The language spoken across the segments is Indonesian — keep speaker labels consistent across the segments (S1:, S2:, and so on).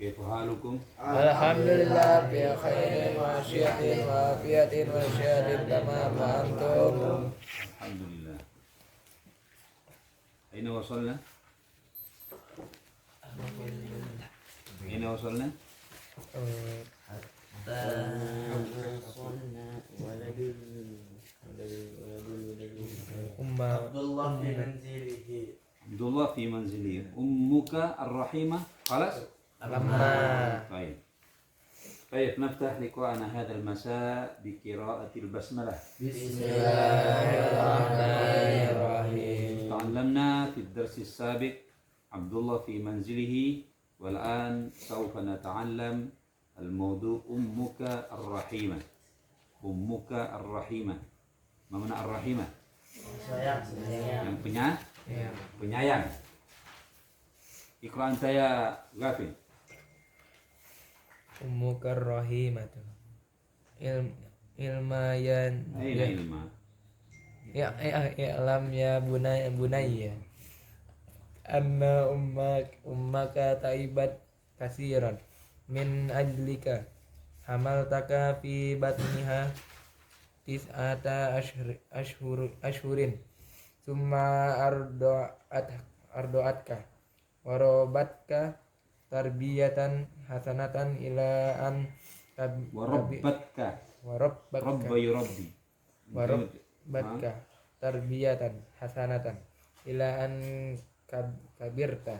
S1: Kaifa halukum?
S2: Alhamdulillah bi khairin wa syiatin wa afiatin wa syiatin tamam wa antum.
S1: Alhamdulillah. Aina wasalna? Aina wasalna?
S3: Abdullah fi manzilihi.
S1: Abdullah fi manzili. Ummuka ar-rahimah. Khalas? طيب طيب نفتح لقاءنا هذا المساء بقراءة البسملة.
S2: بسم الله الرحمن الرحيم.
S1: تعلمنا في الدرس السابق عبد الله في منزله، والآن سوف نتعلم الموضوع أمك الرحيمة. أمك الرحيمة. ما معنى الرحيمة؟ yang penyayang. Iqra anta ya Ghafil.
S2: Ummuka rahimatu ilmayan
S1: Aina ilma.
S2: I'lam ya bunayya anna ummaka taibat kasiran min ajlika hamaltaka fi batniha tis'ata ashhurin summa ardoatka warobatka tarbiyatan hasanatan ila an
S1: Warabbatka. Rabba yurabbi.
S2: warabbatka tarbiyatan hasanatan ila an kabirta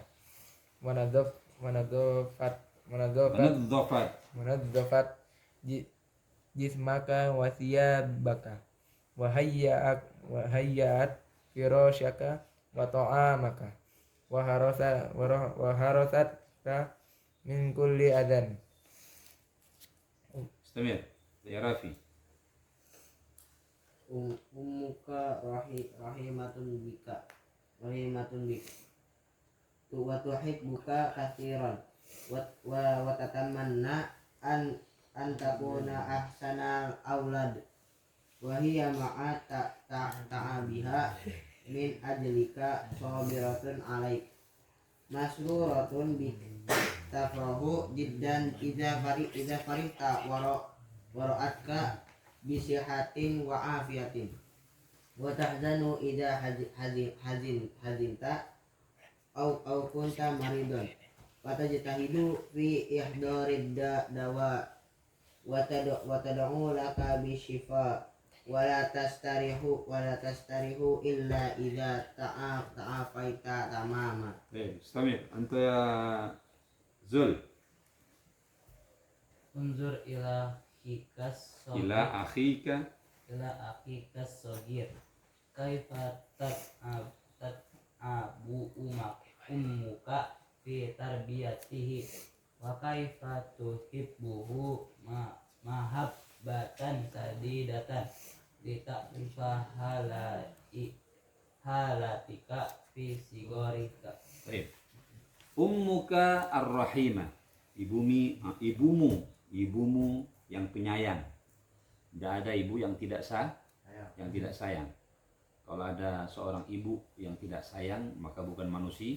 S2: wanadzafat jismaka wasiyabaka wahayyat firosyaka wa ta'amaka waharosatka min kulli adan.
S1: استمر يا رافي.
S3: Ummuka rahimatun bika wa tuhibbuka katsiran wa tatamanna an takuna ahsanal aulad wa hiya ma'a ta'abiha min ajlika sabiratun alaik masruratun bik tafrahu jiddan idza farihta wara'atka bisihatin wa afiyatin wa tahzanu idza hazinta au kunta maridun wa tajtahidu fi ihdarid dawa wa tad'u laka bishifa wa la tastarihu illa idza ta'afaita tamama.
S1: استمر أنت يا زل.
S4: Unzur ila
S1: أخيك
S4: akhika sogir kaifa tat'abu ummuka fi tarbiyatihi wa kaifa tuhibbuhu mahabbatan sadidatan lita'rifa halatika fi sigorika.
S1: طيب. Ummuka ar-rahimah. Ibumu yang penyayang. Tidak ada ibu yang tidak sayang. Kalau ada seorang ibu yang tidak sayang, maka bukan manusia.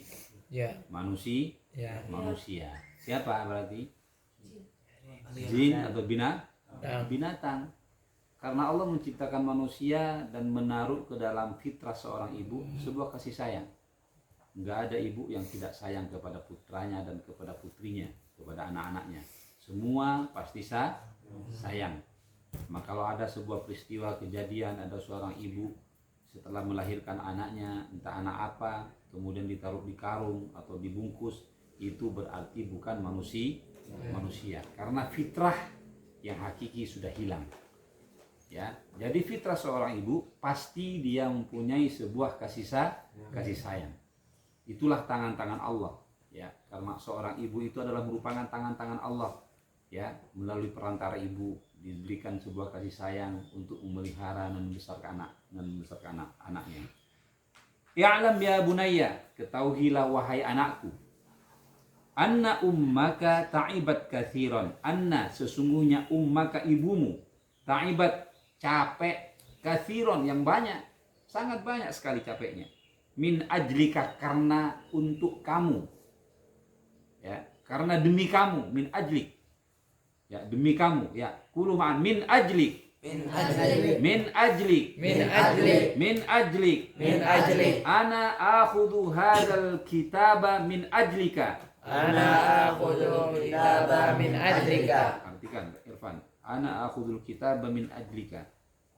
S1: Manusia. Siapa berarti? Jin atau binatang. Karena Allah menciptakan manusia dan menaruh ke dalam fitrah seorang ibu sebuah kasih sayang. Enggak ada ibu yang tidak sayang kepada putranya dan kepada putrinya, kepada anak-anaknya. Semua pasti sayang. Maka kalau ada sebuah peristiwa kejadian, ada seorang ibu setelah melahirkan anaknya, entah anak apa, kemudian ditaruh di karung atau dibungkus, itu berarti bukan manusia. Karena fitrah yang hakiki sudah hilang. Ya, jadi fitrah seorang ibu pasti dia mempunyai sebuah kasih sayang. Itulah tangan-tangan Allah, ya. Karena seorang ibu itu adalah merupakan tangan-tangan Allah, ya. Melalui perantara ibu diberikan sebuah kasih sayang untuk memelihara dan membesarkan anaknya. Ya'lam ya bunayya, ketahuilah wahai anakku, anna ummaka ta'ibat katsiran. Anna, sesungguhnya ummaka, ibumu, ta'ibat, capek, katsiran, yang banyak, sangat banyak sekali capeknya. Min ajlika, karena untuk kamu, ya, karena demi kamu, min ajlik. Ya, demi kamu, ya. Qulu ma'an min ajlik.
S2: min ajlik
S1: Min ajlik.
S2: min ajlik
S1: Min ajlik.
S2: min ajlik
S1: Ana akhudhu hadzal kitaba min ajlika.
S2: ana akhudhu kitaba min ajlika.
S1: Artikan Irfan. Ana akhudhul kitaba min ajlika.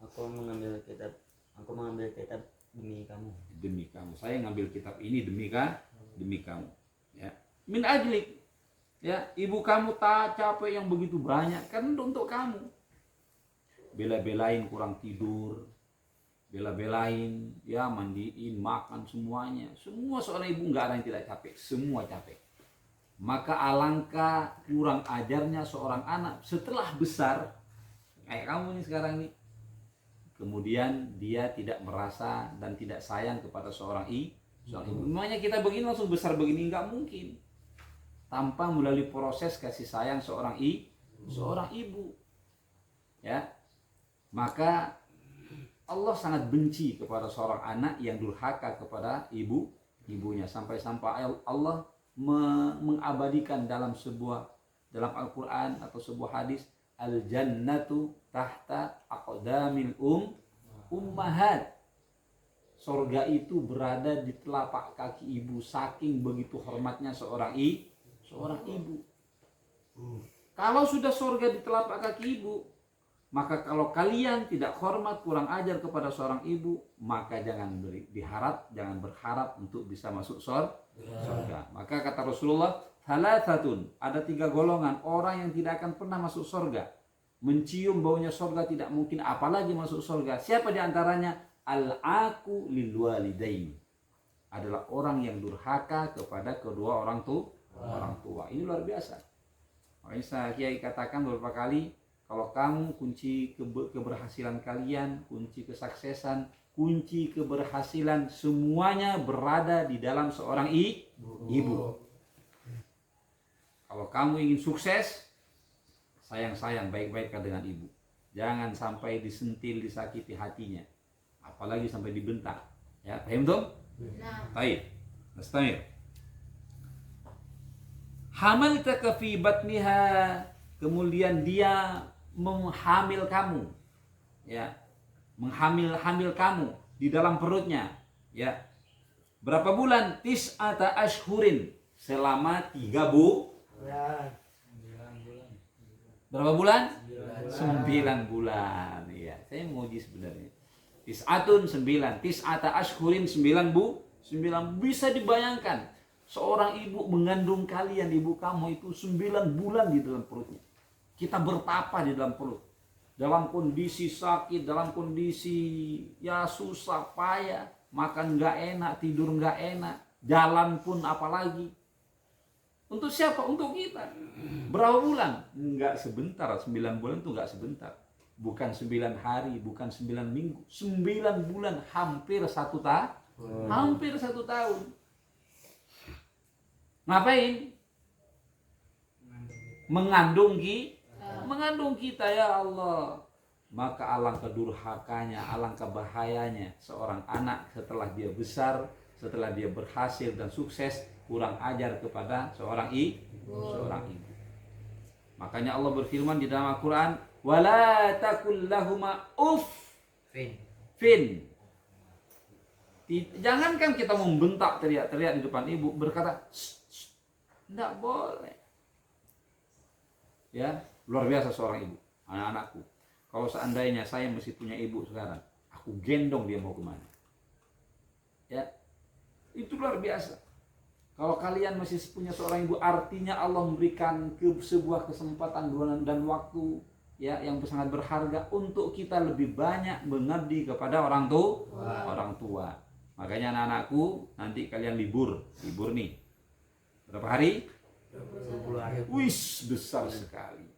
S4: Aku mengambil kitab demi kamu.
S1: Demi kamu. Saya ngambil kitab ini demi kamu. Ya. Min ajlik. Ya, ibu kamu tak capek yang begitu banyak kan untuk kamu. Bela-belain kurang tidur, bela-belain ya mandiin, makan semuanya. Semua seorang ibu nggak ada yang tidak capek, semua capek. Maka alangkah kurang ajarnya seorang anak setelah besar kayak kamu nih sekarang nih. Kemudian dia tidak merasa dan tidak sayang kepada seorang ibu. Memangnya kita begini langsung besar begini nggak mungkin. Tanpa melalui proses kasih sayang seorang ibu. Ya. Maka Allah sangat benci kepada seorang anak yang durhaka kepada ibunya sampai Allah mengabadikan dalam Al-Qur'an atau sebuah hadis, al jannatu tahta aqdamil ummahat. Surga itu berada di telapak kaki ibu, saking begitu hormatnya seorang ibu. Kalau sudah surga di telapak kaki ibu, maka kalau kalian tidak hormat, kurang ajar kepada seorang ibu, maka jangan berharap untuk bisa masuk surga. Maka kata Rasulullah, thalathatun, ada 3 golongan orang yang tidak akan pernah masuk surga. Mencium baunya surga tidak mungkin, apalagi masuk surga. Siapa di antaranya? Al-aqu lil walidain. Adalah orang yang durhaka kepada kedua orang tua. Ini luar biasa. Makanya saya Kiai katakan beberapa kali, kalau kamu kunci keberhasilan kalian, kunci kesuksesan, kunci keberhasilan semuanya berada di dalam seorang ibu. Kalau kamu ingin sukses, sayang baik-baikkan dengan ibu. Jangan sampai disentil, disakiti hatinya, apalagi sampai dibentak. Ya, paham tuh? Baik. Nastamir. Hamaltaka fi batniha, kemudian dia menghamil kamu, ya, menghamil kamu di dalam perutnya, ya. Berapa bulan? Tis'ata ashhurin, selama 3 bulan. Berapa bulan? 9 bulan. Ya, saya menguji sebenarnya. Tis'atun 9, tis'ata ashhurin 9 bisa dibayangkan. Seorang ibu mengandung kalian, ibu kamu itu 9 bulan di dalam perutnya. Kita bertapa di dalam perut. Dalam kondisi sakit, dalam kondisi ya susah payah, makan nggak enak, tidur nggak enak, jalan pun apalagi. Untuk siapa? Untuk kita. Berapa bulan? Nggak sebentar, 9 bulan itu nggak sebentar. Bukan 9 hari, bukan 9 minggu. 9 bulan, hampir 1 tahun. Hampir 1 tahun. Ngapain? Mengandung kita ya Allah. Maka alangkah durhakanya, alangkah bahayanya seorang anak setelah dia besar, setelah dia berhasil dan sukses, kurang ajar kepada seorang ibu. Makanya Allah berfirman di dalam Al-Qur'an, wala taqul lahuma uffin. Jangankan kita membentak, teriak-teriak di depan ibu, berkata tidak boleh. Ya, luar biasa seorang ibu. Anak-anakku, kalau seandainya saya mesti punya ibu sekarang, aku gendong dia mau kemana. Ya, itu luar biasa. Kalau kalian masih punya seorang ibu, artinya Allah memberikan sebuah kesempatan dan waktu, ya, yang sangat berharga untuk kita lebih banyak mengabdi kepada orang tua. Makanya anak-anakku, nanti kalian libur nih. Berapa hari?
S2: 20 hari.
S1: Wis, besar sekali.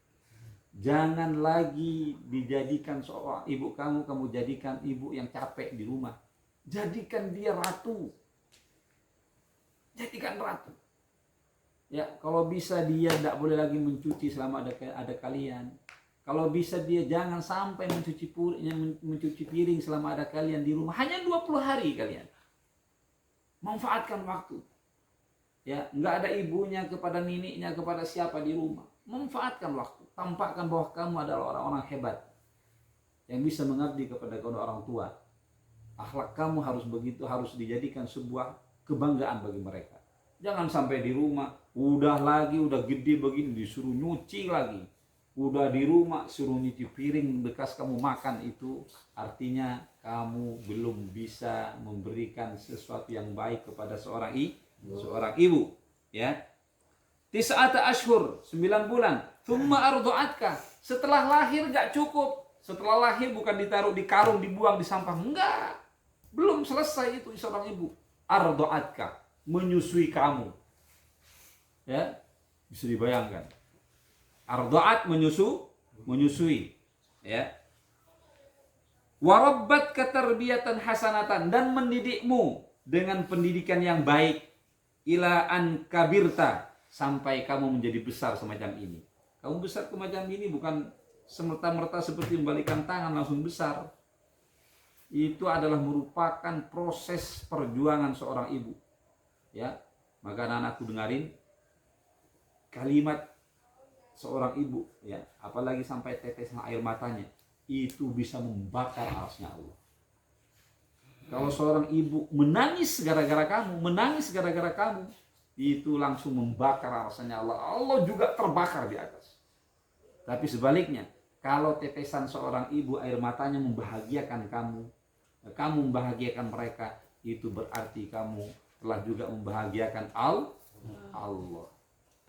S1: Jangan lagi dijadikan seorang ibu kamu jadikan ibu yang capek di rumah. Jadikan dia ratu. Jadikan ratu. Ya, kalau bisa dia tidak boleh lagi mencuci selama ada kalian. Kalau bisa dia jangan sampai mencuci piring selama ada kalian di rumah. Hanya 20 hari kalian. Manfaatkan waktu. Ya, nggak ada ibunya kepada neneknya, kepada siapa di rumah. Manfaatkan waktu, tampakkan bahwa kamu adalah orang-orang hebat yang bisa mengabdi kepada kedua orang tua. Akhlak kamu harus begitu, harus dijadikan sebuah kebanggaan bagi mereka. Jangan sampai di rumah udah gede begini disuruh nyuci lagi. Udah di rumah suruh nyuci piring bekas kamu makan, itu artinya kamu belum bisa memberikan sesuatu yang baik kepada seorang ibu, ya. Tis'ata ashhur, 9 bulan. Thumma ardu'atka. Setelah lahir gak cukup. Setelah lahir bukan ditaruh di karung, dibuang di sampah. Enggak. Belum selesai itu seorang ibu. Ardu'atka, menyusui kamu. Ya, bisa dibayangkan. Ardu'at, menyusui. Ya. Warabbat katarbiyatan hasanatan, dan mendidikmu dengan pendidikan yang baik. Ila an kabirta, sampai kamu menjadi besar semacam ini. Kamu besar semacam ini bukan semerta-merta seperti membalikan tangan langsung besar. Itu adalah merupakan proses perjuangan seorang ibu. Ya, maka anak-anakku dengarin kalimat seorang ibu, ya, apalagi sampai tetesan air matanya, itu bisa membakar arasnya Allah. Kalau seorang ibu menangis gara-gara kamu, itu langsung membakar arasnya Allah. Allah juga terbakar di atas. Tapi sebaliknya, kalau tetesan seorang ibu air matanya membahagiakan kamu membahagiakan mereka, itu berarti kamu telah juga membahagiakan Allah.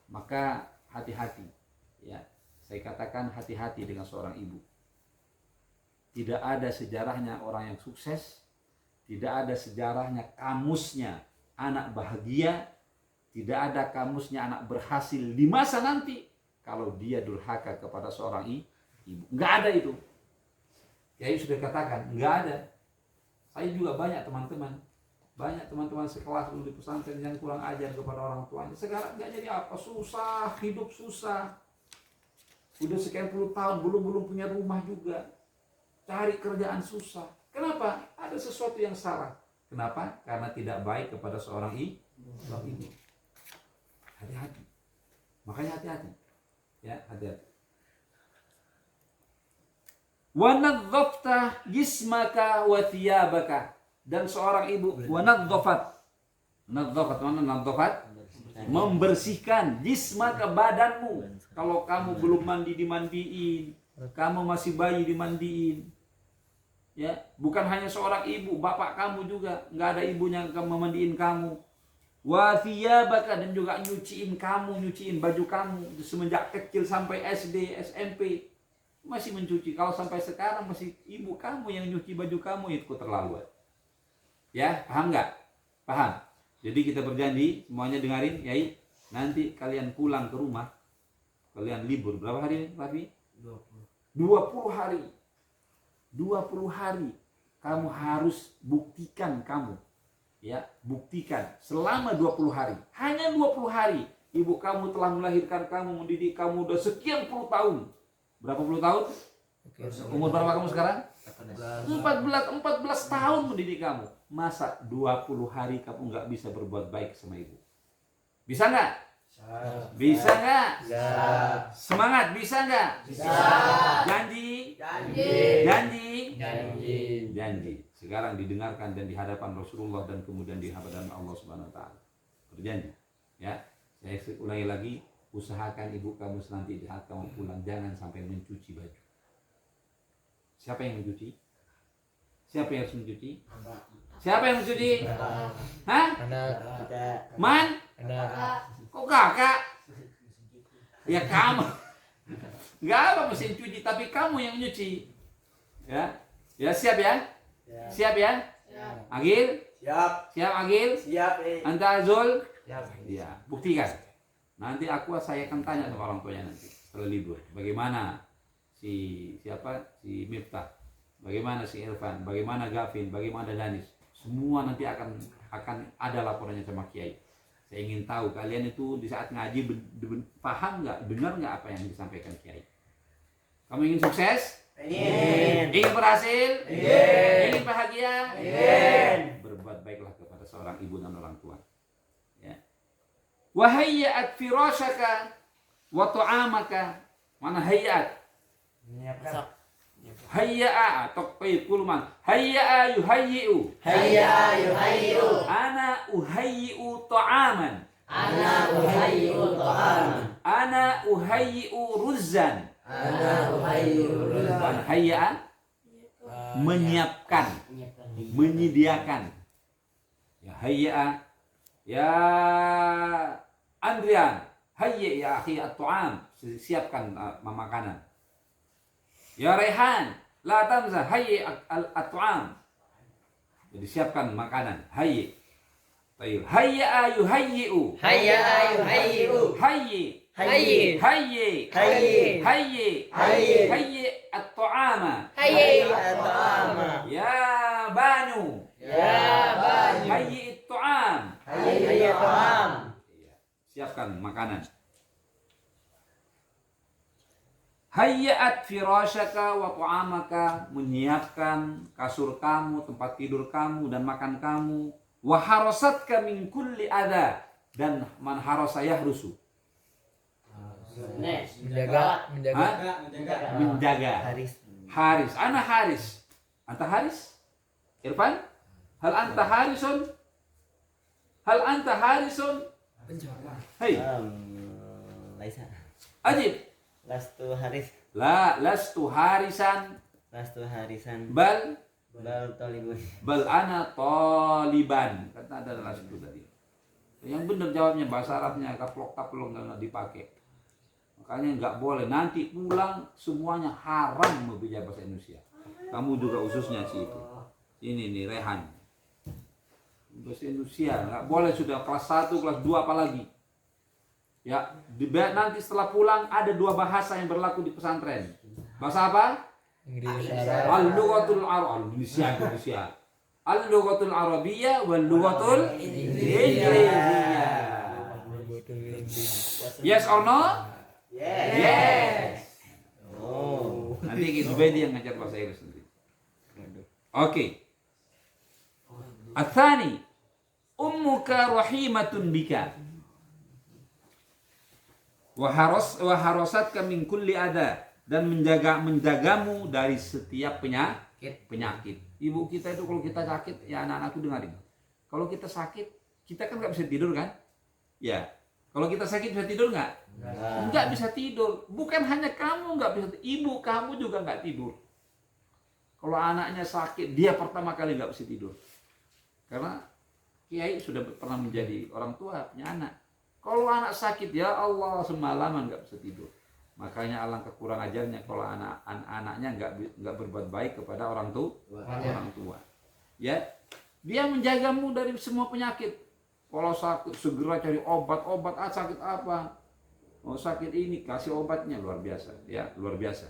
S1: Maka hati-hati, ya. Saya katakan hati-hati dengan seorang ibu. Tidak ada sejarahnya orang yang sukses, tidak ada sejarahnya kamusnya anak bahagia, tidak ada kamusnya anak berhasil di masa nanti kalau dia durhaka kepada seorang ibu. Nggak ada itu. Kiai sudah katakan, nggak ada. Saya juga banyak teman-teman sekelas dulu di pesantren yang kurang ajar kepada orang tuanya. Sekarang nggak jadi apa, susah, hidup susah. Udah sekian puluh tahun belum punya rumah juga. Cari kerjaan susah. Kenapa? Ada sesuatu yang salah. Kenapa? Karena tidak baik kepada seorang ibu. Hati-hati. Makanya hati-hati. Ya, hati-hati. Wa nadzafta jismaka wa thiyabaka, dan seorang ibu wa nadzafat mana nadzafat, membersihkan jismaka, badanmu. Kalau kamu belum mandi, dimandiin. Kamu masih bayi, dimandiin. Ya, bukan hanya seorang ibu, bapak kamu juga nggak ada ibunya yang memandiin kamu. Wa thiyabaka, dan juga nyuciin baju kamu semenjak kecil sampai SD, SMP. Masih mencuci. Kalau sampai sekarang masih ibu kamu yang nyuci baju kamu, itu keterlaluan. Ya, paham nggak? Paham. Jadi kita berjanji, semuanya dengarin, Yai. Nanti kalian pulang ke rumah, kalian libur berapa hari, Rafi? 20 hari. 20 hari. Kamu harus buktikan buktikan selama 20 hari. Hanya 20 hari. Ibu kamu telah melahirkan kamu, mendidik kamu udah sekian puluh tahun. Berapa puluh tahun? Umur berapa kamu sekarang? 14 tahun mendidik kamu. Masa 20 hari kamu nggak bisa berbuat baik sama ibu? Bisa nggak? Bisa nggak? Semangat, bisa nggak?
S2: Bisa.
S1: Janji. Sekarang didengarkan dan di hadapan Rasulullah dan kemudian di hadapan Allah Subhanahu Wa Taala. Berjanji, ya. Saya ulangi lagi. Usahakan ibu kamu nanti di saat kamu pulang jangan sampai mencuci baju. Siapa yang mencuci? Siapa yang harus mencuci? Siapa yang mencuci? Hah?
S2: Anak.
S1: Man? Kok kakak? Ya kamu. Enggak apa mesin cuci, tapi kamu yang nyuci. Ya. Ya, siap ya? Siap ya? Agil? Siap Agil? Anta Azul? Ya, buktikan. Nanti saya akan tanya sama orang tuanya nanti setelah libur. Bagaimana si Miftah? Bagaimana si Irfan? Bagaimana Gavin? Bagaimana Danis? Semua nanti akan ada laporannya sama Kiai. Saya ingin tahu kalian itu di saat ngaji paham nggak, dengar nggak apa yang disampaikan Kiai? Kamu ingin sukses? Ingin berhasil? Ingin bahagia? Berbuat baiklah kepada seorang ibu dan orang tua. Ya. Wa hayya'at firashaka wa ta'amaka. Mana hayya'at? Hayya'a atau kulman. Hayya'a yuhayyi'u.
S2: Hayya yuhayyu.
S1: Ana uhayyi'u ta'aman.
S2: Ana uhayyu ta'aman.
S1: Ana uhayyi'u ruzzan.
S2: Ana uhayyu rizqan.
S1: Hayya'a menyiapkan, menyediakan. Ya hayya'a ya Andrian, hayya ya akhi at-ta'am, siapkan makanan. Ya Rehan, la tamza, hayya at-ta'am. Jadi siapkan makanan, hayya. Baik, hayya yuhayyi'u.
S2: Hayya yuhayyu.
S1: Hayyi.
S2: Hayyi.
S1: Hayyi.
S2: Hayyi.
S1: Hayyi.
S2: Hayyi.
S1: Hayyi at-ta'ama.
S2: Hayyi at-ta'ama.
S1: Ya Banu.
S2: Ya bani.
S1: Hayyi at-ta'am.
S2: Hayyi at-ta'am.
S1: Siapkan makanan. Hayya'at firashaka wa ta'amaka, menyiapkan kasur kamu, tempat tidur kamu dan makan kamu. Wa harasatka min kulli adha, dan man harasa yahrusu.
S2: Menjaga.
S1: Menjaga.
S3: Haris.
S1: Haris. Ana Haris. Anta Haris? Irfan? Hal anta Harisun? Hal anta Harisun? Hei,
S4: Laisa.
S1: Ajib.
S4: Lastu Haris.
S1: La lastu harisan
S4: Lastu Harisan.
S1: bal
S4: Bal talibun.
S1: bal ana taliban. Kata ada lastu tadi. Yang benar jawabnya bahasa Arabnya kaplok-kaplok nggak dipakai. Makanya nggak boleh nanti pulang semuanya haram berbicara bahasa Indonesia. Kamu juga khususnya sih itu. Ini nih Rehan. Bahasa Indonesia nggak boleh, sudah kelas 1, kelas 2 apalagi. Ya, nanti setelah pulang ada 2 bahasa yang berlaku di pesantren. Bahasa apa?
S2: Inggris.
S1: Al-lughatul Indonesia. Al-lughatul Arabiyyah wal lughatul Inggrisiyah. Yes or no? Yes.
S4: Oh.
S1: Nanti Zubaidi yang ngajar bahasa Inggris nanti. Oke. Atsani, ummuka rahimatun bika. Wa harasatka min kulli adha, dan menjagamu dari setiap penyakit. Ibu kita itu kalau kita sakit, ya anak-anakku dengarin. Kalau kita sakit, kita kan nggak bisa tidur kan? Ya. Kalau kita sakit bisa tidur nggak? Nggak bisa tidur. Bukan hanya kamu nggak bisa tidur, ibu kamu juga nggak tidur. Kalau anaknya sakit, dia pertama kali nggak bisa tidur. Karena kiai sudah pernah menjadi orang tua, punya anak. Kalau anak sakit, ya Allah, semalaman nggak bisa tidur. Makanya alangkah kurang ajarnya kalau anaknya nggak berbuat baik kepada orang tua. Ya, dia menjagamu dari semua penyakit. Kalau sakit segera cari obat. Sakit apa? Oh sakit ini, kasih obatnya, luar biasa. Ya, luar biasa.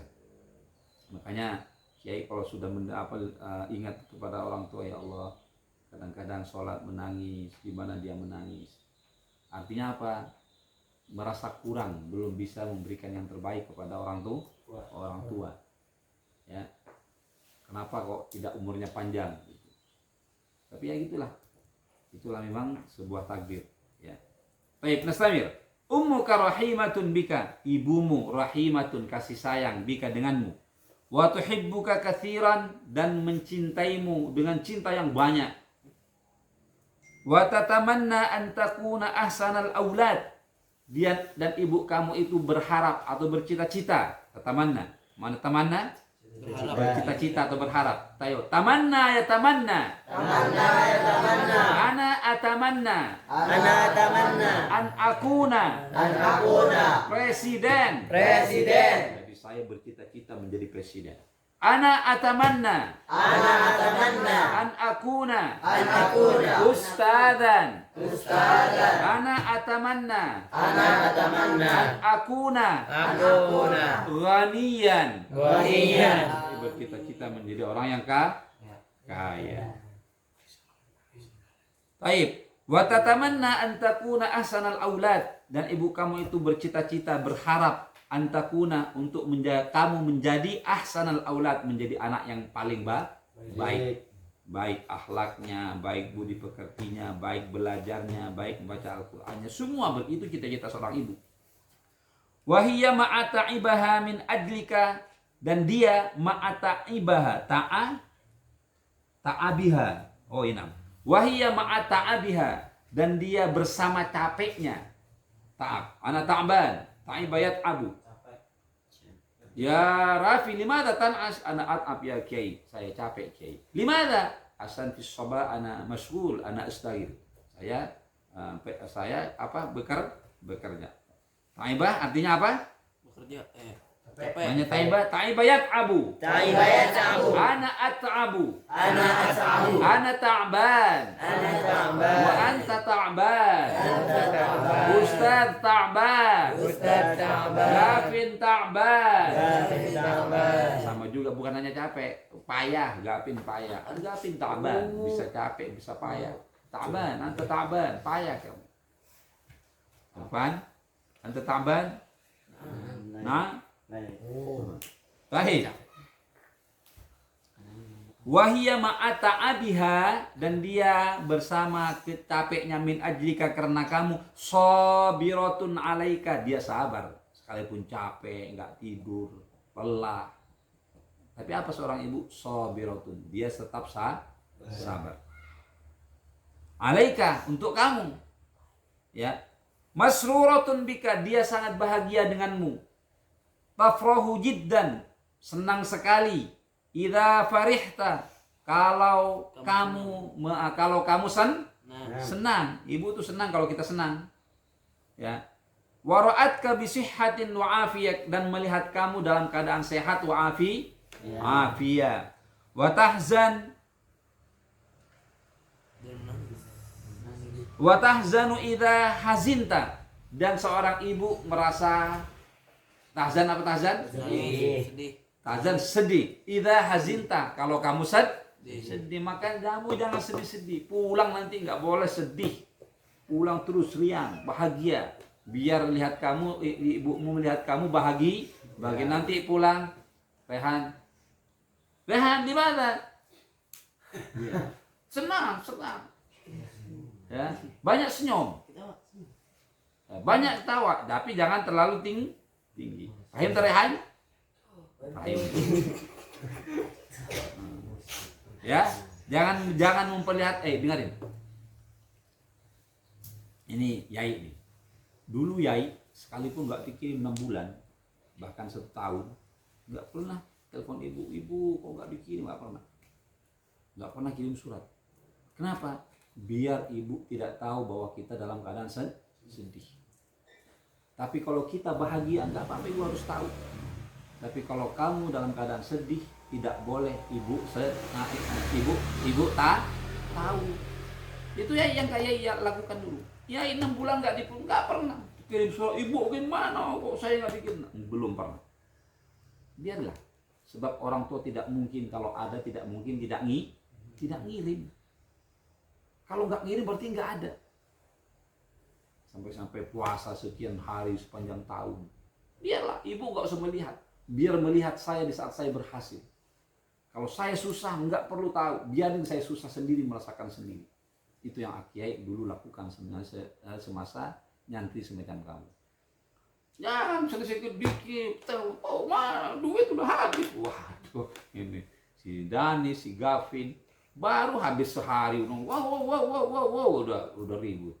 S1: Makanya kiai kalau sudah ingat kepada orang tua, ya Allah, kadang-kadang sholat menangis, gimana dia menangis. Artinya apa? Merasa kurang, belum bisa memberikan yang terbaik kepada orang tua. Ya. Kenapa kok tidak umurnya panjang? Gitu. Tapi ya gitulah. Itulah memang sebuah takdir. Ya. Baik, nastamir. Ummuka rahimatun bika, ibumu rahimatun, kasih sayang bika denganmu. Wa tuhibbuka katsiran, dan mencintaimu dengan cinta yang banyak. Wa tatamanna an takuna ahsanal aulad. Dia dan ibu kamu itu berharap atau bercita-cita. Tatamanna. Mana tamanna? Bercita-cita atau berharap. Tayo. Tamanna ya tamanna.
S2: Tamanna ya tamanna.
S1: Ana atamanna.
S2: Ana tamanna.
S1: An akuna.
S2: An akuna.
S1: Presiden.
S2: Presiden.
S1: Jadi saya bercita-cita menjadi presiden. Ana atamanna.
S2: Ana atamanna.
S1: An akuna.
S2: An akuna.
S1: Ustadan.
S2: Ustadan.
S1: Ana atamanna.
S2: Ana atamanna.
S1: An akuna.
S2: Akuna.
S1: Ghaniyan.
S2: Ghaniyan.
S1: Saya bercita-cita menjadi orang yang kaya. Baik. Wa tatamanna an takuna ahsanal aulad, dan ibu kamu itu bercita-cita, berharap antakuna, untuk kamu menjadi ahsanal aulad, menjadi anak yang paling baik. baik akhlaknya, baik budi pekertinya, baik belajarnya, baik membaca Al-Qur'annya, semua begitu cita-cita seorang ibu. Wahiyya ma'ata'ibaha min ajlika, dan dia ma'ata'ibaha ta'abiha. Oh inam. Wahiyya ma'ata'abiha, dan dia bersama capeknya. Ta'ab. Ana ta'ban. Ta'ibayat abu. Ya Rafi, limada tan'as? Ana at'ab ya Kiai. Saya capek Kiai. Limada? Asan fis sabah ana masyghul, ana astagir. Saya bekerja. Taibah artinya apa?
S2: Bekerja.
S1: Namanya taibah, taibayat abu.
S3: Taibayat abu.
S1: Ana at'abu.
S3: Ana as'abu.
S1: Ana ta'ban.
S3: Ana ta'ban.
S1: Wa anta ta'ban.
S3: Anta ta'ban.
S1: Ustaz ta'ban.
S3: Ustaz ta'ban.
S1: Gafin ta'ban.
S3: Gafin ta'ban.
S1: Sama juga, bukan hanya capek, payah, gafin payah. Ada gafin ta'ban, bisa capek, bisa payah. Ta'ban, anta ta'ban, payah kamu. Apaan? Anta ta'ban? Nah, baik. Wahiyya ma'ata'abiha, dan dia bersama capeknya min ajlika karena kamu, sabiratun alaika, dia sabar sekalipun capek, enggak tidur, lelah. Tapi apa seorang ibu? Sabiratun, dia tetap sabar. Alaika, untuk kamu. Ya. Masruratun bika, dia sangat bahagia denganmu. Tafrahu jiddan, senang sekali. Idza farihta, kalau kamu senang. Ibu tuh senang kalau kita senang. Ya. Wa ra'atka bi sihhatin wa afiyah, dan melihat kamu dalam keadaan sehat wa afiyah. Wa tahzan wa tahzanu idza hazinta, dan seorang ibu merasa tahzan apa tahzan?
S2: Sedih.
S1: Tahzan sedih. Idza hazinta, kalau kamu sedih, maka kamu jangan sedih-sedih. Pulang nanti nggak boleh sedih. Pulang terus riang, bahagia. Biar lihat kamu, ibumu melihat kamu bahagia. Bagi nanti pulang, Rehan di mana? Senang. Ya, banyak senyum. Banyak ketawa, tapi jangan terlalu tinggi. Paham Rehan? Paham. Ya, jangan memperlihat. Dengarin. Ini Yai nih. Dulu Yai sekalipun nggak dikirim 6 bulan, bahkan 1 tahun, nggak pernah telepon ibu kok nggak dikirim, nggak pernah kirim surat. Kenapa? Biar ibu tidak tahu bahwa kita dalam keadaan sedih. Tapi kalau kita bahagia, nggak apa-apa, ibu harus tahu. Tapi kalau kamu dalam keadaan sedih, tidak boleh ibu tahu. Itu ya yang kayak lakukan dulu. Ya 6 bulan nggak pernah kirim surat, ibu gimana kok saya nggak bikin? Belum pernah. Biarlah, sebab orang tua tidak mungkin, kalau ada tidak mungkin tidak ngirim. Kalau nggak ngirim berarti nggak ada. Sampai puasa sekian hari sepanjang tahun. Biarlah, ibu nggak usah melihat. Biar melihat saya di saat saya berhasil. Kalau saya susah nggak perlu tahu. Biarin saya susah sendiri, merasakan sendiri. Itu yang Kiai dulu lakukan semasa nyantri semacam kamu. Jangan sedikit bikin. Oh mana duit udah habis. Waduh, ini si Dani, si Gavin baru habis sehari, wow, udah ribut.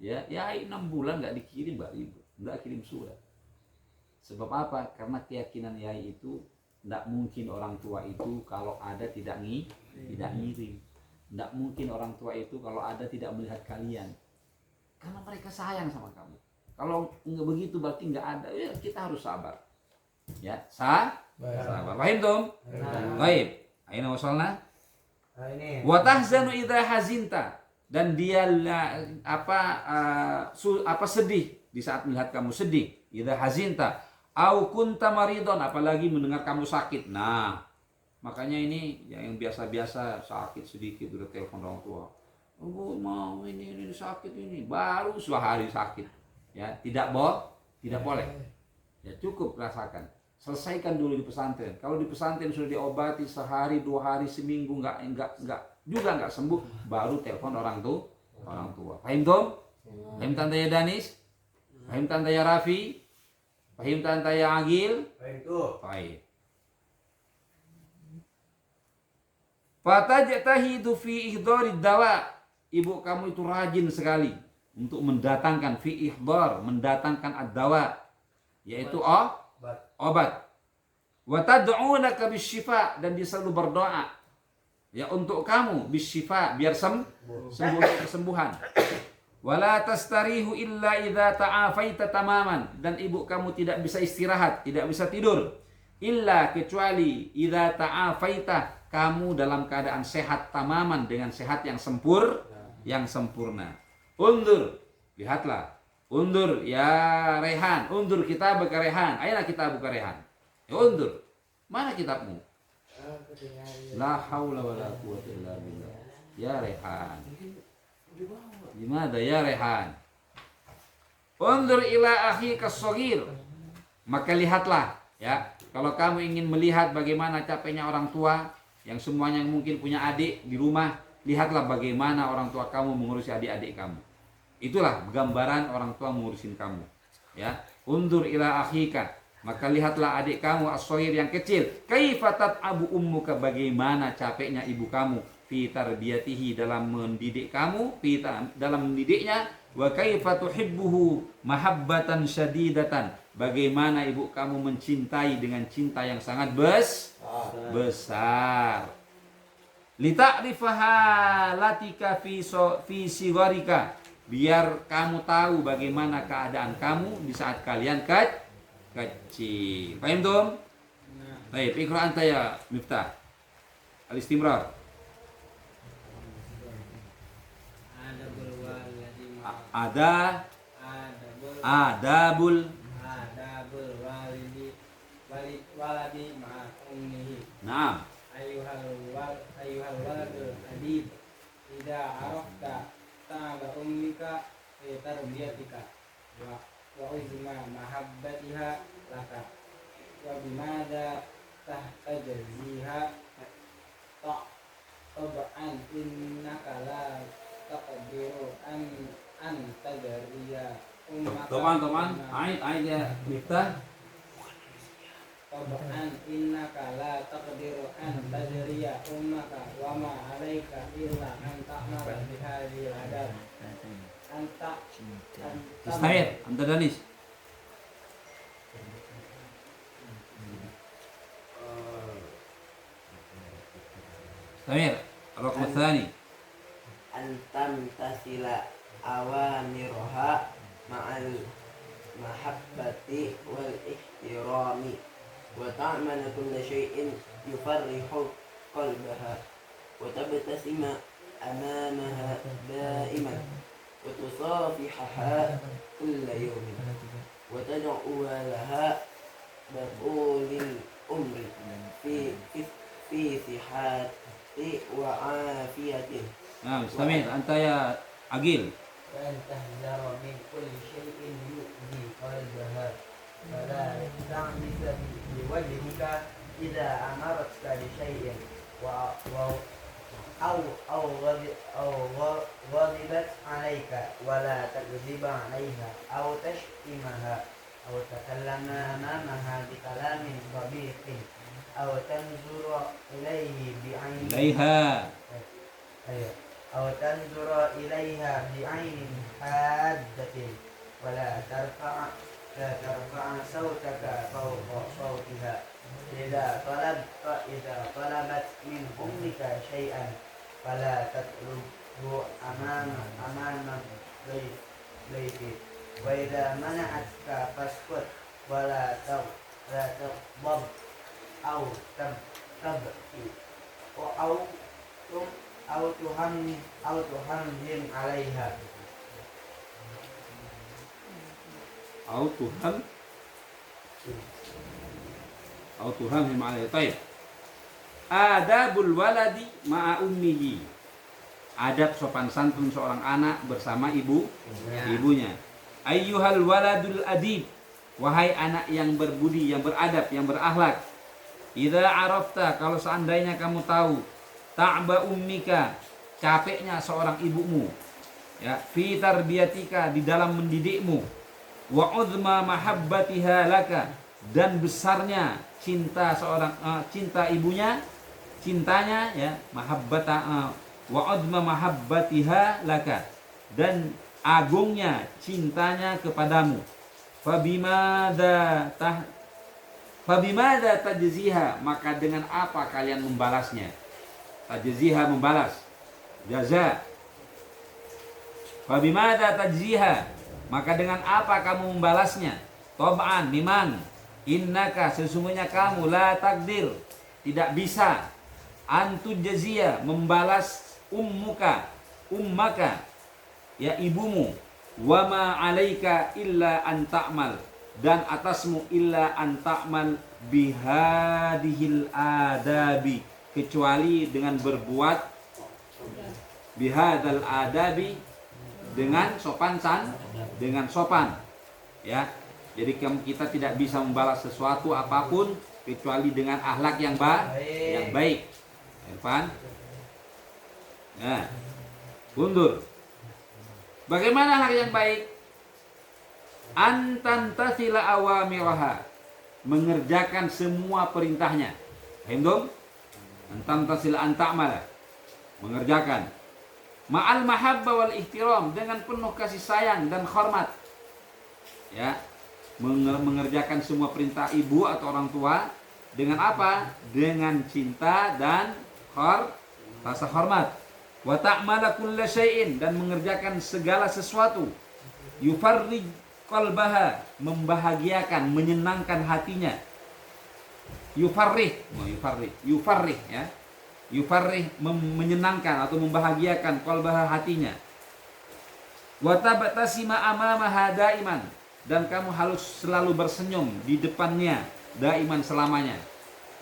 S1: Ya 6 bulan nggak dikirim, nggak ribut, nggak kirim surat. Sebab apa? Karena keyakinan Yai itu nggak mungkin orang tua itu kalau ada tidak ngirim. Nggak mungkin orang tua itu kalau ada tidak melihat kalian. Karena mereka sayang sama kamu. Kalau nggak begitu berarti nggak ada. Ya, kita harus sabar. Ya, sabar. Paham tum? Baik. Aina wasalna. Wa tahzanu idza hazinta, dan dia sedih di saat melihat kamu sedih. Idza hazinta au kunta maridon, apalagi mendengar kamu sakit. Nah, makanya ini yang biasa-biasa sakit sedikit udah telepon orang tua. Oh, mau ini sakit ini, baru sehari sakit. Ya, tidak boleh. Ya cukup rasakan. Selesaikan dulu di pesantren. Kalau di pesantren sudah diobati sehari, 2 hari, seminggu nggak juga nggak sembuh, baru telepon orang tua. Paham Tom? Paham Tante ya Danis? Paham Tante ya Rafi? Paham Tante ya Agil? Baik. Fatajtahidu fi ihdarid dawa. Ibu kamu itu rajin sekali untuk mendatangkan fi ihdar, mendatangkan ad-dawa, yaitu obat. Wa tad'unaka bisyifa, dan dia selalu berdoa ya untuk kamu bisyifa, biar sembuh kesembuhan. Wala tastarihu illa idza ta'afaita tamaman, dan ibu kamu tidak bisa istirahat, tidak bisa tidur illa kecuali idza ta'afaita, kamu dalam keadaan sehat tamaman, dengan sehat yang sempurna. Undur, lihatlah. Undur ya Rehan, undur kitab ke Rehan. Ayolah kita buka Rehan. Ya undur. Mana kitabmu? La haula wala quwwata illa billah. Ya Rehan. Gimana ya Rehan? Undur ila akhika shaghir. Maka lihatlah ya. Kalau kamu ingin melihat bagaimana capeknya orang tua yang semuanya mungkin punya adik di rumah, lihatlah bagaimana orang tua kamu mengurusi adik-adik kamu. Itulah gambaran orang tua mengurusin kamu. Ya, undur ila akhika, maka lihatlah adik kamu as-shaghir yang kecil. Kaifa tat'abu ummuka, bagaimana capeknya ibu kamu fi tarbiyatihi, dalam mendidik kamu, dalam mendidiknya. Wa kaifa tuhibbuhu mahabbatan syadidatan, bagaimana ibu kamu mencintai dengan cinta yang sangat besar. Lita'rifaha latika fi sigharika, biar kamu tahu bagaimana keadaan kamu di saat kalian kecil. Paham Tom? Baik, ikra anta ya Miftah. Al-istimrar. Adabul
S3: waladi ma'a ummihi.
S1: Naam.
S3: Ayyuhal waladul adib, idza arafta ta'aba ummika fi tarbiyatika wa uzma mahabbatiha laka wa bimadza tahtajziha tab'an innaka la taqdiru an tajriya ummaka.
S1: Teman-teman, ayat ya Miftah.
S3: Tab'an innaka la taqdiru an tajriya ummaka wa ma 'alaika illa an ta'mala bi hadhil adab.
S1: Istamir, anta Danis. Istamir, الرقم الثاني.
S4: أن تمتثل أوامرها مع المحبة والاحترام وتعمل كل شيء يفرح قلبها وتبتسم أمامها دائما وتصافحها كل يوم وتدعو لها بطول الأمر في صحة وعافية.
S1: Nah, Istamir, anta ya Agil.
S3: وأن تحذر من كل شيء يؤذي قلبها فلا تعبث بوجهك إذا أمرتك بشيء أو غضبت عليك ولا تكذب عليها أو تشتمها أو تكلم أمامها بكلام قبيح أو تنظر إليها بعين حادة ولا ترفع صوتك فوق صوتها إذا طلبت من أمك شيئا فلا تطلبه أمام ضيفك وإذا منعتك فاسكت ولا تغضب أو تبكي أو تهمهم عليها
S1: أو تهمهم عليها. طيب. Adabul waladi ma'a ummihi. Adab sopan santun seorang anak bersama ibunya. Ayyuhal waladul adib, wahai anak yang berbudi, yang beradab, yang berakhlak. Idza arafta, kalau seandainya kamu tahu, ta'ba ummika, capeknya seorang ibumu, ya, fi tarbiyatika, di dalam mendidikmu, wa uzma mahabbatiha laka, dan besarnya cinta seorang cinta ibunya, cintanya, ya, mahabbata wa uzma mahabbatiha laka, dan agungnya cintanya kepadamu. Fabimada tajziha, maka dengan apa kalian membalasnya? Tajziha, membalas, jaza. Fabimada tajziha, maka dengan apa kamu membalasnya? Tab'an, memang, innaka, sesungguhnya kamu, la takdir, tidak bisa, antu jazia, membalas ummaka, ya, ibumu, wama alaika illa an ta'mal, dan atasmu illa an ta'mal bihadihil adabi, kecuali dengan berbuat bihadal adabi, dengan sopan, ya. Jadi kita tidak bisa membalas sesuatu apapun kecuali dengan akhlak yang baik. Irfan, nah, undur. Bagaimana hal yang baik? Antantasila awamiraha, mengerjakan semua perintahnya. Hindum, antantasila anta'mala, mengerjakan. Ma'al mahabba wal ihtiram, dengan penuh kasih sayang dan hormat. Ya, mengerjakan semua perintah ibu atau orang tua dengan apa? Dengan cinta dan rasa hormat. Wa ta'mala kulla syai'in, dan mengerjakan segala sesuatu. Yufarrij qalbaha, membahagiakan, menyenangkan hatinya. Yufarrih, ya. Yufarrih, menyenangkan atau membahagiakan qalbaha, hatinya. Wa tabtasima amamaha daiman, dan kamu harus selalu bersenyum di depannya, daiman, selamanya.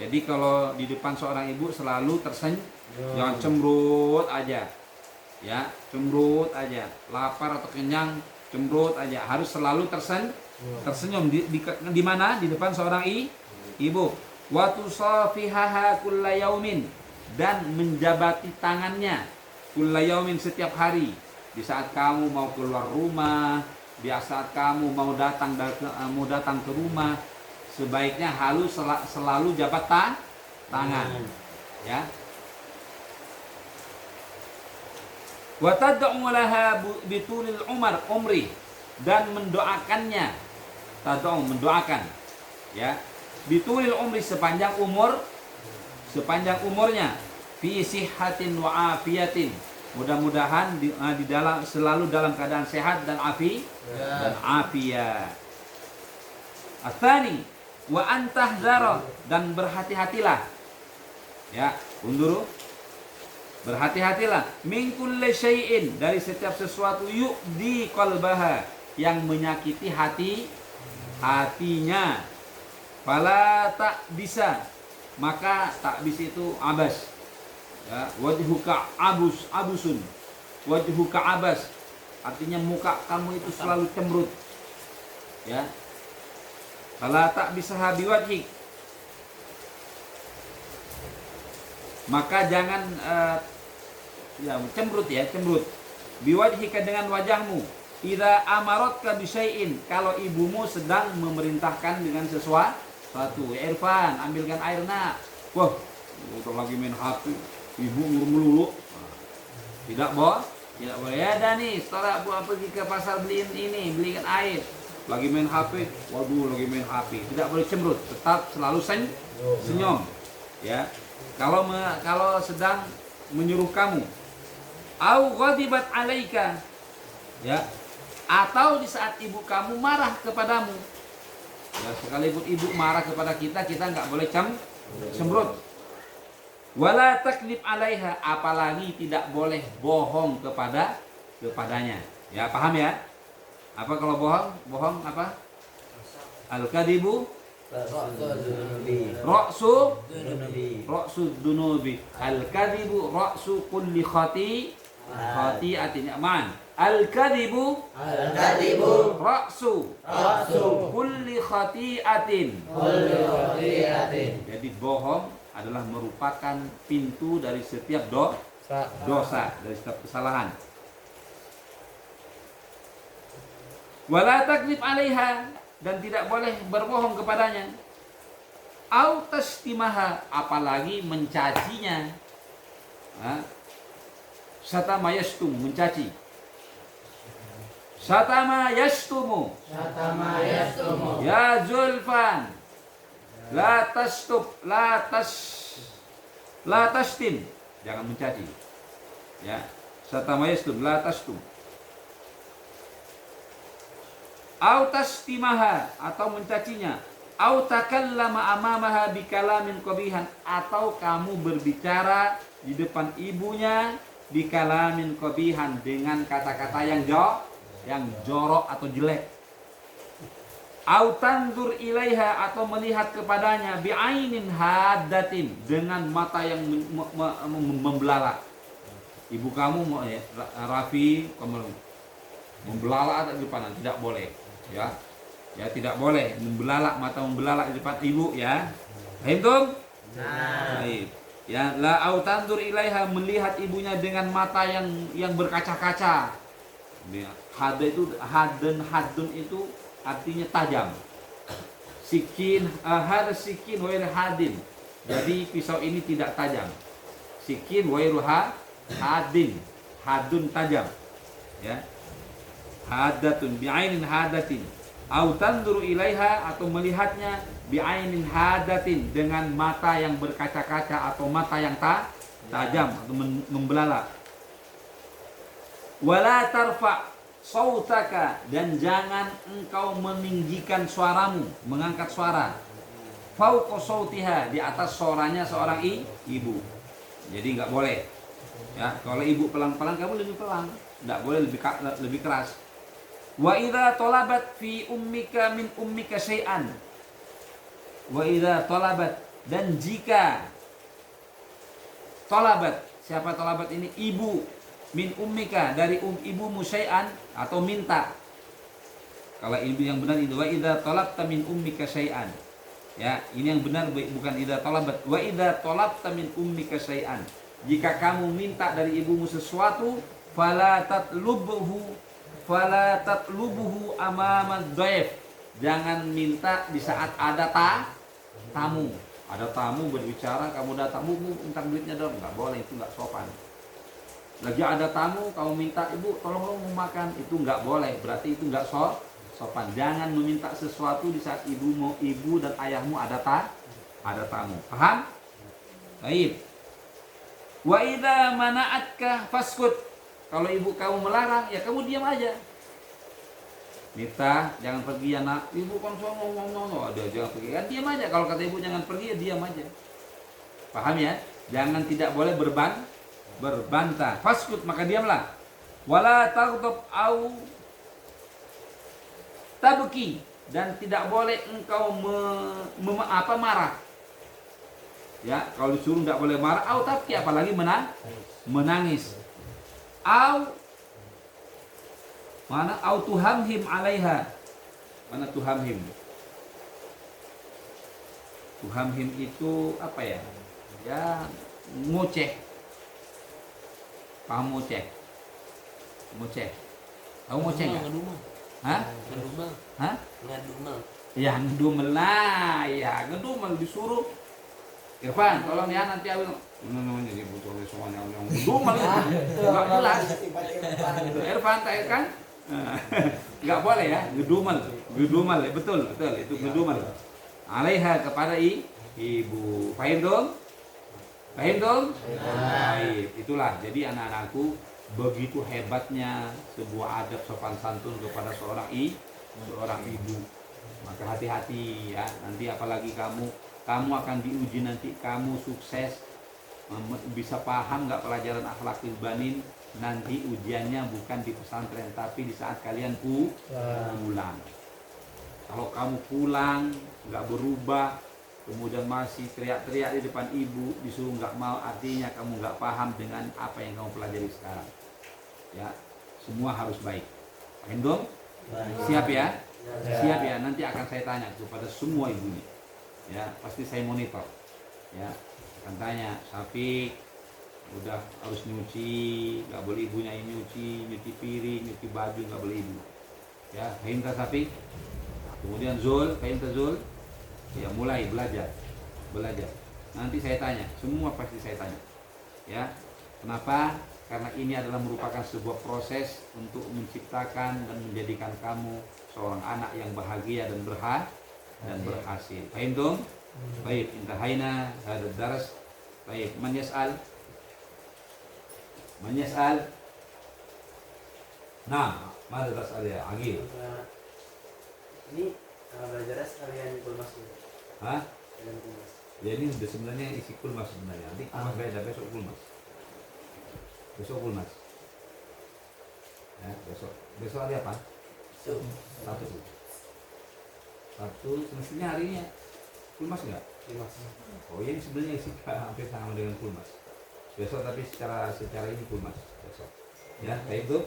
S1: Jadi kalau di depan seorang ibu selalu tersenyum, jangan cemberut aja, ya, cemberut aja, lapar atau kenyang cemberut aja, harus selalu tersenyum di mana? Di depan seorang ibu. Wa tusafihaha kulla yaumin, dan menjabati tangannya kulla yaumin, setiap hari. Di saat kamu mau keluar rumah, di saat kamu mau datang ke rumah, sebaiknya selalu jabat tangan, ya. Wa tad'u laha bitulil umri, dan mendoakannya, mendoakan, ya, bitulil umri, sepanjang umurnya, fi sihhatin wa afiyatin, mudah-mudahan di dalam, selalu dalam keadaan sehat dan afiyat. Atsani wa antahzara, dan berhati-hatilah, ya, undur, berhati-hatilah, min kulli syai'in, dari setiap sesuatu, yu'di qalbaha, yang menyakiti hatinya. Fala tak bisa, maka tak bisa itu abas, ya. Wajhuka abusun, wajhuka abas, artinya muka kamu itu selalu cemberut, ya. Fala tak bisa habiwajhik, maka jangan cemberut, ya, cemberut. Biwajhika, dengan wajahmu. Idza amaratka bisyai'in, kalau ibumu sedang memerintahkan dengan sesuatu. Ya Irfan, ambilkan air, nak. Wah, udah lagi main HP, ibu melulu. Tidak boleh. Ya dah nih, setelah pergi ke pasar belikan air. Lagi main HP, waduh lagi main HP. Tidak boleh cemberut, tetap selalu senyum, ya. Kalau sedang menyuruh kamu, au ghadibat alaika, ya, atau di saat ibu kamu marah kepadamu, ya, sekalipun ibu marah kepada kita nggak boleh cemberut. Wala takdzib alaiha, apalagi tidak boleh bohong kepadanya. Ya, paham ya? Apa kalau bohong apa? Al-kadibu Ra'su dunubi. Al-kadibu ra'su kulli khati'atin. Man. Al-kadibu ra'su kulli khati'atin. Jadi bohong adalah merupakan pintu dari setiap dosa, dari setiap kesalahan. Wala takdzib 'alaiha, dan tidak boleh berbohong kepadanya. Au tastimaha, apalagi mencacinya. Satama yastum, mencaci. Satama yastumu. Ya Zulfan, la tastim, jangan mencaci. Ya, satama yastum, la tastum. Au tastimaha, atau mencacinya. Au takallama amamaha bikalamin qabihan, atau kamu berbicara di depan ibunya bikalamin qabihan, dengan kata-kata yang jorok atau jelek. Au tanzur ilaiha, atau melihat kepadanya bi'ainin haddatin, dengan mata yang membelalak. Ibu kamu Rafi, kamu membelalak di depan, tidak boleh. Ya, tidak boleh membelalak, mata membelalak di depan ibu, ya. Paham tuh? Baik. Ya, la au tandur ilaiha, melihat ibunya dengan mata yang berkaca-kaca. Hadun itu artinya tajam. Sikin, sikin wa hadin. Jadi pisau ini tidak tajam. Sikin wa hadin. Hadun tajam. Ya. Hadatun bi'ainin hadatin. Au tanzuru ilaiha, atau melihatnya bi'ainin hadatin, dengan mata yang berkaca-kaca atau mata yang tajam atau membelalak. Wala tarfa sautaka, dan jangan engkau meninggikan suaramu, mengangkat suara. Fauqa sautiha, di atas suaranya seorang ibu. Jadi enggak boleh. Ya, kalau ibu pelan-pelan, kamu lebih pelan. Enggak boleh lebih keras. Wa idza talabat fi ummika min ummika syai'an. Wa idza talabat, dan jika talabat, siapa talabat ini? Ibu, min ummika, dari ibumu syai'an, atau minta. Kalau ibu yang benar itu wa idza talabta min ummika syai'an. Ya, ini yang benar, bukan idza talabat. Wa idza talabta min ummika syai'an. Jika kamu minta dari ibumu sesuatu, fala tatlubuhu amama dhaif. Jangan minta di saat ada tamu. Ada tamu berbicara, kamu datang, bu minta duitnya dong. Enggak boleh, itu enggak sopan. Lagi ada tamu, kamu minta, ibu tolong mau makan, itu enggak boleh. Berarti itu enggak sopan. Jangan meminta sesuatu di saat ibu dan ayahmu ada tamu. Paham? Baik. Wa idza mana'atka faskut. Kalau ibu kamu melarang, ya kamu diam aja. Mita, jangan pergi ya nak. Ibu kan ngomong, ada jangan pergi. Kan diam aja. Kalau kata ibu jangan pergi, ya diam aja. Paham ya? Jangan, tidak boleh berbantah. Faskut, maka diamlah. Wala taghdab au tabki, dan tidak boleh engkau marah. Ya, kalau disuruh tidak boleh marah. Au tabki, apalagi menangis. Au tuhamhim 'alaiha. Mana tuhamhim? Tuhamhim itu apa ya? Ya, ngoceh. Paham ngoceh? Tahu ngoceh enggak? Hah? Ngedumel. Ya, ngedumel. Nah, ya, ngedumel disuruh. Irfan, tolong ya, nanti aku jadi butuh semuanya yang ngedumel. Enggak jelas. Irfan, kan? Enggak boleh ya, ngedumel ya, betul itu ngedumel. Alaiha, kepada ibu. Paham dong? Baik, itulah. Jadi anak-anakku, begitu hebatnya sebuah adab sopan santun kepada seorang ibu. Maka hati-hati ya, nanti apalagi kamu akan diuji nanti, kamu sukses bisa paham nggak pelajaran akhlakul banin, nanti ujiannya bukan di pesantren tapi di saat kalian pulang. Kalau kamu pulang nggak berubah, kemudian masih teriak-teriak di depan ibu, disuruh nggak mau, artinya kamu nggak paham dengan apa yang kamu pelajari sekarang. Ya, semua harus baik. Paham dong? Siap ya? Siap ya. Nanti akan saya tanya kepada semua ibunya. Ya, pasti saya monitor. Ya, Kan tanya, Syafiq udah harus nyuci, nggak boleh ibunya yang nyuci piring, nyuci baju, nggak boleh ibu. Ya, fahimta Syafiq. Kemudian Zul, fahimta Zul. Ya, mulai belajar. Nanti saya tanya, semua pasti saya tanya. Ya, kenapa? Karena ini adalah merupakan sebuah proses untuk menciptakan dan menjadikan kamu seorang anak yang bahagia dan berhasil. Paham dong? Baik, intahaina hadad daras. Baik, man yas'al? Nah, mana tas'al ya? Agil.
S4: Ini belajar sekalian kulmas dulu.
S1: Hah?
S4: Sekalian kulmas.
S1: Ya ini udah sebenarnya isi kulmas sebenarnya. Nanti kulmas beda, besok kulmas. Ya, besok hari apa? Satu semestinya hari ini ya. Kulmas enggak?
S4: Kulmas.
S1: Oh ini sebenarnya isi hampir sama dengan kulmas. Besok tapi secara ini kulmas besok. Ya, kayak itu.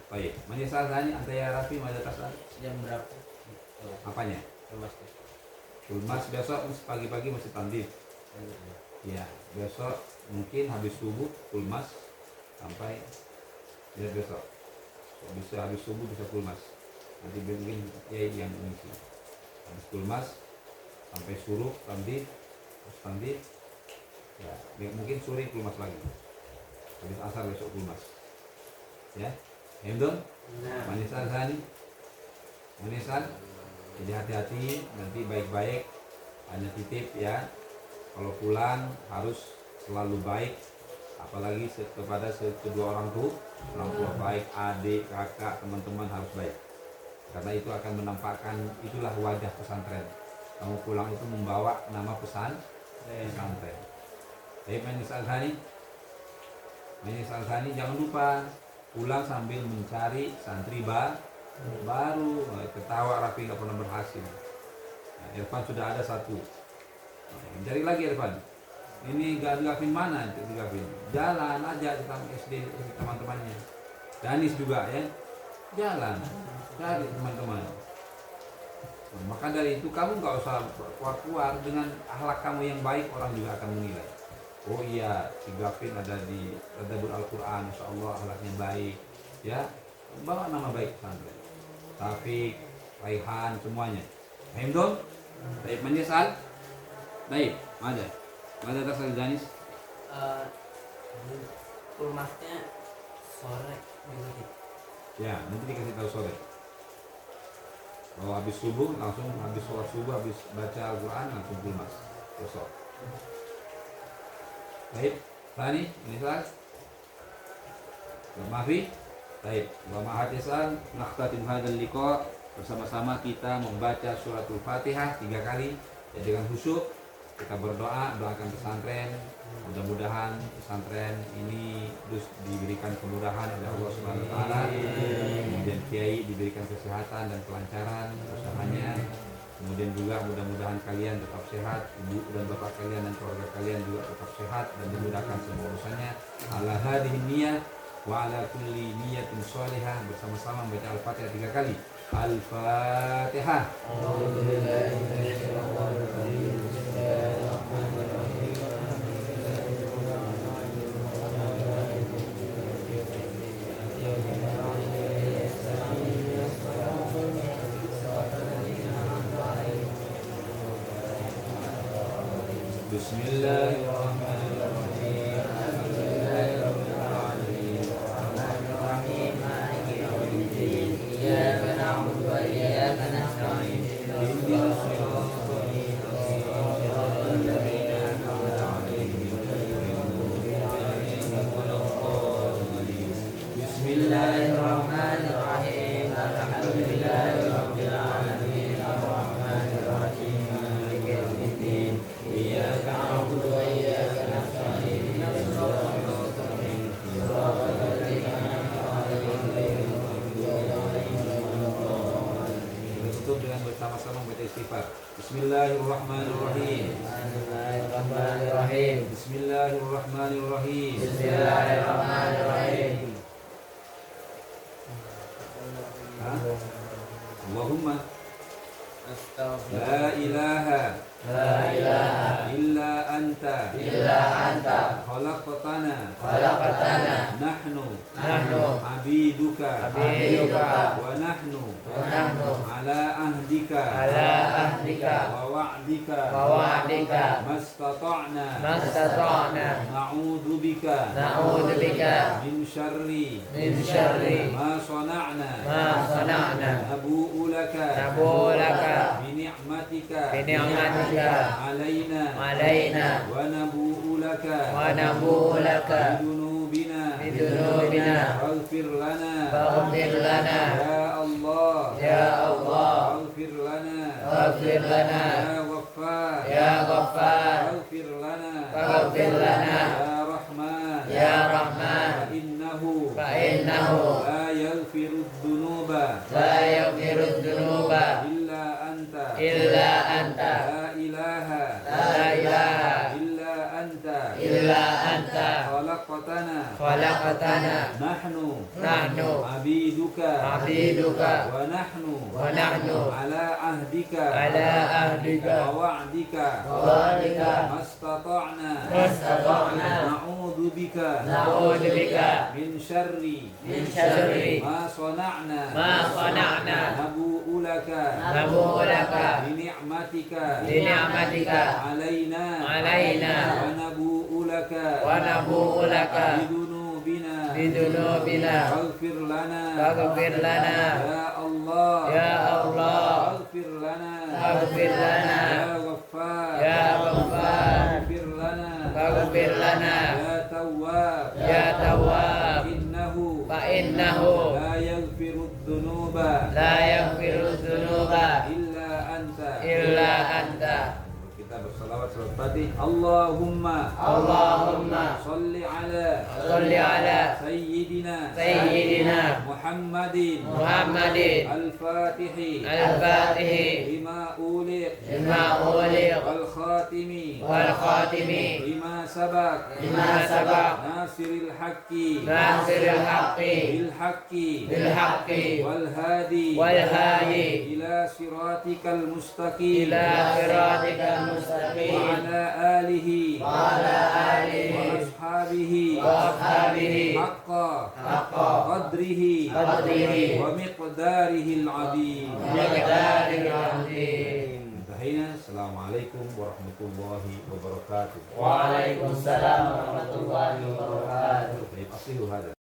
S1: Baik, menyesal tanya antara Rafi ada tasar
S4: Jam berapa?
S1: apanya?
S4: Kulmas.
S1: Kulmas besok pagi-pagi masih tandif. Ya, besok mungkin habis subuh kulmas sampai ya besok. Bisa habis subuh bisa kulmas. Nanti mungkin ya yang mengisi. Habis kulmas sampai suruh tandif, terus tandif. Ya, mungkin sore kulmas lagi. Habis asar besok kulmas. Ya. Hendon, Manisal Zani, jadi hati-hati, nanti baik-baik, hanya titip ya. Kalau pulang harus selalu baik, apalagi kepada kedua orang tua baik, adik, kakak, teman-teman harus baik. Karena itu akan menampakkan, itulah wajah pesantren. Kamu pulang itu membawa nama pesantren. Baik, Manisal Zani, jangan lupa pulang sambil mencari santri baru. Ketawa Rafi nggak pernah berhasil. Nah, Irfan sudah ada satu. Cari lagi Irfan. Ini Gavin mana? Gavin jalan aja tentang SD teman-temannya. Danis juga ya, jalan cari teman-teman. Nah, maka dari itu kamu nggak usah keluar dengan akhlak kamu yang baik, orang juga akan menilai. Oh iya, si Gavin ada di Tadabbur Al-Quran, Insya Allah akhlaknya baik. Ya, bawa nama baik pesantren. Taufik, Raihan, semuanya. Paham dong? Baik, menyesal? Baik, ada tasal Danis?
S4: Kulmasnya sore minggu.
S1: Ya, nanti dikasih tahu sore. Kalau habis subuh, langsung habis sholat subuh, habis baca Al-Quran, langsung kulmas. Besok. Baik, Tani, ini salah. Maafi. Baik, wa ma'atisal nakhtatim hadzal liqa, bersama-sama kita membaca suratul Fatihah 3 kali ya, dengan khusyuk. Kita berdoa, doakan pesantren. Mudah-mudahan pesantren ini terus diberikan kemudahan oleh Allah Subhanahu wa taala. Kemudian kiai diberikan kesehatan dan kelancaran usahanya. Kemudian juga mudah-mudahan kalian tetap sehat, ibu dan bapak kalian dan keluarga kalian juga tetap sehat dan dimudahkan semua urusannya. Ala hadhihi niyyah wa ala kulli niyyatin shalihah, bersama-sama membaca Al-Fatihah 3 kali. Al-Fatihah. Bismillahirrahmanirrahim. Alhamdulillahirrahmanirrahim. Ar-Rahmanirrahim. Maliki yaumiddin. Iyyaka na'budu wa iyyaka nasta'in. Ihdinas siratal mustaqim. Siratal ladzina an'amta 'alaihim ghairil maghdubi 'alaihim waladdallin. Bismillahirrahmanirrahim. Alhamdulillahirabbil alamin. Ar-Rahmanirrahim. Maliki yaumiddin. Iyyaka na'budu wa iyyaka nasta'in. Ihdinas siratal mustaqim. Siratal ladzina an'amta 'alaihim ghairil maghdubi 'alaihim waladdallin. Kita tutup dengan bersama-sama baca istighfar. Bismillahirrahmanirrahim.
S2: Bismillahirrahmanirrahim.
S1: Bismillahirrahmanirrahim.
S2: Bismillahirrahmanirrahim.
S1: Allahumma
S3: Astaghfirullah.
S1: la ilaha
S2: La ilaha
S1: illa anta
S2: anta
S1: khalaqtana nahnu abiduka wa nahnu ala ahdika wa wa'dika mastata'na na'udzu bika min syarri ma sana'na nabu'u laka bi ni'matika alaina wa nabu'u laka bi dunubina faghfir lana ya Allah faghfir lana ya Ghaffar faghfir lana ya Rahman fa innahu la yaghfiru dhunuba illa anta la ilaha illa anta khalaqtana nahnu abiduka wa nahnu ala ahdika wa wa'dika mastata'na na'udzu bika min syarri ma sana'na nabu'u laka bi ni'matika alaina wa nabu'u laka bi dunubina faghfir lana ya Allah faghfir lana ya Ghaffar faghfir lana ya Tawwab fa innahu la yaghfiru dhunuba illa anta. Kita bersalawat salat Fatih. Allahumma salli ala sayyidina Muhammadin al-Fatih lima uliq wal khatimi lima sabaq nasiril haqqi bil haqqi wal hadi ila siratikal mustaqim وعلى آله وأصحابه حق قدره ومقداره العظيم. انتهينا. السلام عليكم ورحمة الله وبركاته.
S2: Waalaikumsalam warahmatullahi wabarakatuh.
S1: طيب أصله هذا.